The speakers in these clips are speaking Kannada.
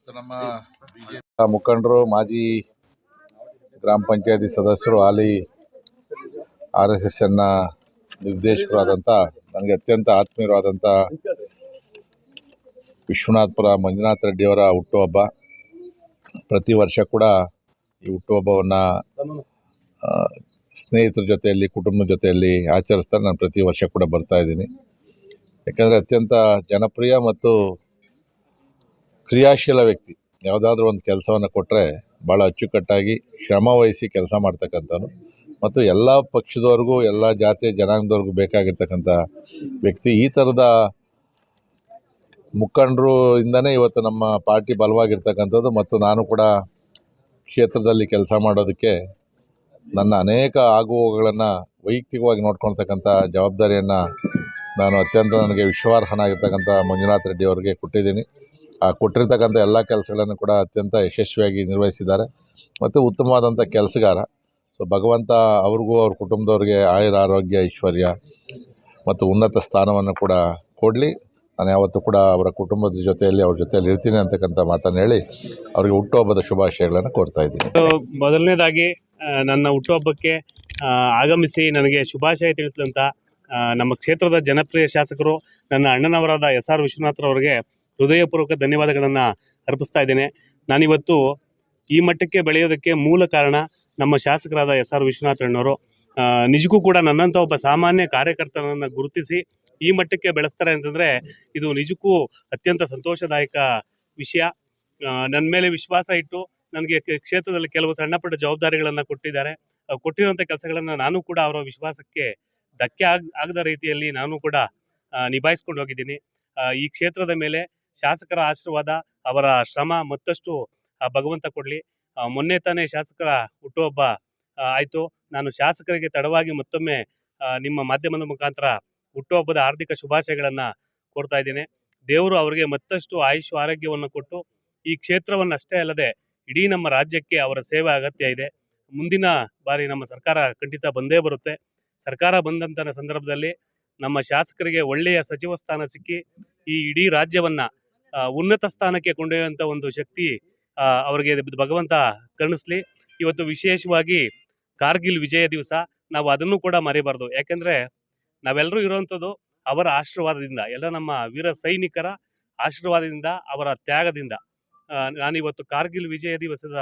ಇವತ್ತು ನಮ್ಮ ಬಿಜೆಪಿ ಮುಖಂಡರು, ಮಾಜಿ ಗ್ರಾಮ ಪಂಚಾಯತಿ ಸದಸ್ಯರು, ಹಾಲಿ RSSನ ನಿರ್ದೇಶಕರಾದಂಥ ನನಗೆ ಅತ್ಯಂತ ಆತ್ಮೀಯರಾದಂಥ ವಿಶ್ವನಾಥಪುರ ಮಂಜುನಾಥ ರೆಡ್ಡಿಯವರ ಹುಟ್ಟುಹಬ್ಬ. ಪ್ರತಿ ವರ್ಷ ಕೂಡ ಈ ಹುಟ್ಟುಹಬ್ಬವನ್ನು ಸ್ನೇಹಿತರ ಜೊತೆಯಲ್ಲಿ, ಕುಟುಂಬದ ಜೊತೆಯಲ್ಲಿ ಆಚರಿಸ್ತಾರೆ. ನಾನು ಪ್ರತಿ ವರ್ಷ ಕೂಡ ಬರ್ತಾಯಿದ್ದೀನಿ. ಯಾಕಂದರೆ ಅತ್ಯಂತ ಜನಪ್ರಿಯ ಮತ್ತು ಕ್ರಿಯಾಶೀಲ ವ್ಯಕ್ತಿ. ಯಾವುದಾದ್ರೂ ಒಂದು ಕೆಲಸವನ್ನು ಕೊಟ್ಟರೆ ಭಾಳ ಅಚ್ಚುಕಟ್ಟಾಗಿ ಶ್ರಮವಹಿಸಿ ಕೆಲಸ ಮಾಡ್ತಕ್ಕಂಥವ್ನು ಮತ್ತು ಎಲ್ಲ ಪಕ್ಷದವ್ರಿಗೂ, ಎಲ್ಲ ಜಾತಿಯ ಜನಾಂಗದವ್ರಿಗೂ ಬೇಕಾಗಿರ್ತಕ್ಕಂಥ ವ್ಯಕ್ತಿ. ಈ ಥರದ ಮುಖಂಡರು ಇಂದನೇ ಇವತ್ತು ನಮ್ಮ ಪಾರ್ಟಿ ಬಲವಾಗಿರ್ತಕ್ಕಂಥದ್ದು. ಮತ್ತು ನಾನು ಕೂಡ ಕ್ಷೇತ್ರದಲ್ಲಿ ಕೆಲಸ ಮಾಡೋದಕ್ಕೆ ನನ್ನ ಅನೇಕ ಆಗುಹೋಗುಗಳನ್ನು ವೈಯಕ್ತಿಕವಾಗಿ ನೋಡ್ಕೊಳ್ತಕ್ಕಂಥ ಜವಾಬ್ದಾರಿಯನ್ನು ನಾನು ನನಗೆ ವಿಶ್ವಾರ್ಹನಾಗಿರ್ತಕ್ಕಂಥ ಮಂಜುನಾಥ ರೆಡ್ಡಿ ಅವರಿಗೆ ಕೊಟ್ಟಿದ್ದೀನಿ. ಕೊಟ್ಟಿರ್ತಕ್ಕಂಥ ಎಲ್ಲ ಕೆಲಸಗಳನ್ನು ಕೂಡ ಅತ್ಯಂತ ಯಶಸ್ವಿಯಾಗಿ ನಿರ್ವಹಿಸಿದ್ದಾರೆ ಮತ್ತು ಉತ್ತಮವಾದಂಥ ಕೆಲಸಗಾರ. ಸೊ ಭಗವಂತ ಅವ್ರಿಗೂ, ಅವ್ರ ಕುಟುಂಬದವ್ರಿಗೆ ಆಯುರ, ಆರೋಗ್ಯ, ಐಶ್ವರ್ಯ ಮತ್ತು ಉನ್ನತ ಸ್ಥಾನವನ್ನು ಕೂಡ ಕೊಡಲಿ. ನಾನು ಯಾವತ್ತೂ ಕೂಡ ಅವರ ಕುಟುಂಬದ ಜೊತೆಯಲ್ಲಿ, ಅವ್ರ ಜೊತೆಯಲ್ಲಿ ಇರ್ತೀನಿ ಅಂತಕ್ಕಂಥ ಮಾತನ್ನು ಹೇಳಿ ಅವರಿಗೆ ಹುಟ್ಟುಹಬ್ಬದ ಶುಭಾಶಯಗಳನ್ನು ಕೋರ್ತಾ ಇದ್ದೀನಿ. ಮೊದಲನೇದಾಗಿ ನನ್ನ ಹುಟ್ಟುಹಬ್ಬಕ್ಕೆ ಆಗಮಿಸಿ ನನಗೆ ಶುಭಾಶಯ ತಿಳಿಸಿದಂಥ ನಮ್ಮ ಕ್ಷೇತ್ರದ ಜನಪ್ರಿಯ ಶಾಸಕರು, ನನ್ನ ಅಣ್ಣನವರಾದ SR ವಿಶ್ವನಾಥ್ರವರಿಗೆ ಹೃದಯಪೂರ್ವಕ ಧನ್ಯವಾದಗಳನ್ನು ಅರ್ಪಿಸ್ತಾ ಇದ್ದೇನೆ. ನಾನಿವತ್ತು ಈ ಮಟ್ಟಕ್ಕೆ ಬೆಳೆಯೋದಕ್ಕೆ ಮೂಲ ಕಾರಣ ನಮ್ಮ ಶಾಸಕರಾದ SR ವಿಶ್ವನಾಥ್ರಣ್ಣವರು. ನಿಜಕ್ಕೂ ಕೂಡ ನನ್ನಂಥ ಒಬ್ಬ ಸಾಮಾನ್ಯ ಕಾರ್ಯಕರ್ತನನ್ನು ಗುರುತಿಸಿ ಈ ಮಟ್ಟಕ್ಕೆ ಬೆಳೆಸ್ತಾರೆ ಅಂತಂದರೆ ಇದು ನಿಜಕ್ಕೂ ಅತ್ಯಂತ ಸಂತೋಷದಾಯಕ ವಿಷಯ. ನನ್ನ ಮೇಲೆ ವಿಶ್ವಾಸ ಇಟ್ಟು ನನಗೆ ಕ್ಷೇತ್ರದಲ್ಲಿ ಕೆಲವು ಸಣ್ಣ ಪುಟ್ಟ ಜವಾಬ್ದಾರಿಗಳನ್ನು ಕೊಟ್ಟಿದ್ದಾರೆ. ಕೊಟ್ಟಿರುವಂಥ ಕೆಲಸಗಳನ್ನು ನಾನು ಕೂಡ ಅವರ ವಿಶ್ವಾಸಕ್ಕೆ ಧಕ್ಕೆ ಆಗದ ರೀತಿಯಲ್ಲಿ ನಾನು ಕೂಡ ನಿಭಾಯಿಸ್ಕೊಂಡು ಹೋಗಿದ್ದೀನಿ. ಈ ಕ್ಷೇತ್ರದ ಮೇಲೆ ಶಾಸಕರ ಆಶೀರ್ವಾದ, ಅವರ ಶ್ರಮ ಮತ್ತಷ್ಟು ಭಗವಂತ ಕೊಡಲಿ. ಮೊನ್ನೆ ತಾನೇ ಶಾಸಕರ ಹುಟ್ಟುಹಬ್ಬ ಆಯಿತು. ನಾನು ಶಾಸಕರಿಗೆ ತಡವಾಗಿ ಮತ್ತೊಮ್ಮೆ ನಿಮ್ಮ ಮಾಧ್ಯಮದ ಮುಖಾಂತರ ಹುಟ್ಟುಹಬ್ಬದ ಹಾರ್ದಿಕ ಶುಭಾಶಯಗಳನ್ನು ಕೋರ್ತಾ ಇದ್ದೇನೆ. ದೇವರು ಅವರಿಗೆ ಮತ್ತಷ್ಟು ಆಯುಷ್ ಆರೋಗ್ಯವನ್ನು ಕೊಟ್ಟು ಈ ಕ್ಷೇತ್ರವನ್ನು ಅಷ್ಟೇ ಅಲ್ಲದೆ ಇಡೀ ನಮ್ಮ ರಾಜ್ಯಕ್ಕೆ ಅವರ ಸೇವೆ ಅಗತ್ಯ ಇದೆ. ಮುಂದಿನ ಬಾರಿ ನಮ್ಮ ಸರ್ಕಾರ ಖಂಡಿತ ಬಂದೇ ಬರುತ್ತೆ. ಸರ್ಕಾರ ಬಂದಂಥ ಸಂದರ್ಭದಲ್ಲಿ ನಮ್ಮ ಶಾಸಕರಿಗೆ ಒಳ್ಳೆಯ ಸಚಿವ ಸ್ಥಾನ ಸಿಕ್ಕಿ ಈ ಇಡೀ ರಾಜ್ಯವನ್ನು ಉನ್ನತ ಸ್ಥಾನಕ್ಕೆ ಕೊಂಡೊಯ್ಯುವಂಥ ಒಂದು ಶಕ್ತಿ ಅವರಿಗೆ ಭಗವಂತ ಕರುಣಿಸ್ಲಿ. ಇವತ್ತು ವಿಶೇಷವಾಗಿ ಕಾರ್ಗಿಲ್ ವಿಜಯ ದಿವಸ ನಾವು ಅದನ್ನು ಕೂಡ ಮರಿಬಾರ್ದು. ಯಾಕೆಂದರೆ ನಾವೆಲ್ಲರೂ ಇರುವಂಥದ್ದು ಅವರ ಆಶೀರ್ವಾದದಿಂದ, ಎಲ್ಲ ನಮ್ಮ ವೀರ ಸೈನಿಕರ ಆಶೀರ್ವಾದದಿಂದ, ಅವರ ತ್ಯಾಗದಿಂದ. ನಾನಿವತ್ತು ಕಾರ್ಗಿಲ್ ವಿಜಯ ದಿವಸದ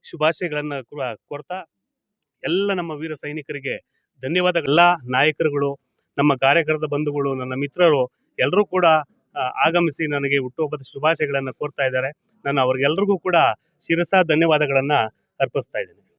ಶುಭಾಶಯಗಳನ್ನು ಕೋರ್ತಾ ಎಲ್ಲ ನಮ್ಮ ವೀರ ಸೈನಿಕರಿಗೆ ಧನ್ಯವಾದಗಳೆಲ್ಲ ನಾಯಕರುಗಳು, ನಮ್ಮ ಕಾರ್ಯಕರ್ತ ಬಂಧುಗಳು, ನನ್ನ ಮಿತ್ರರು ಎಲ್ಲರೂ ಕೂಡ ಆಗಮಿಸಿ ನನಗೆ ಹುಟ್ಟುಹಬ್ಬದ ಶುಭಾಶಯಗಳನ್ನು ಕೋರ್ತಾ ಇದ್ದಾರೆ. ನಾನು ಅವ್ರಿಗೆಲ್ರಿಗೂ ಕೂಡ ಶಿರಸ ಧನ್ಯವಾದಗಳನ್ನು ಅರ್ಪಿಸ್ತಾ ಇದ್ದೇನೆ.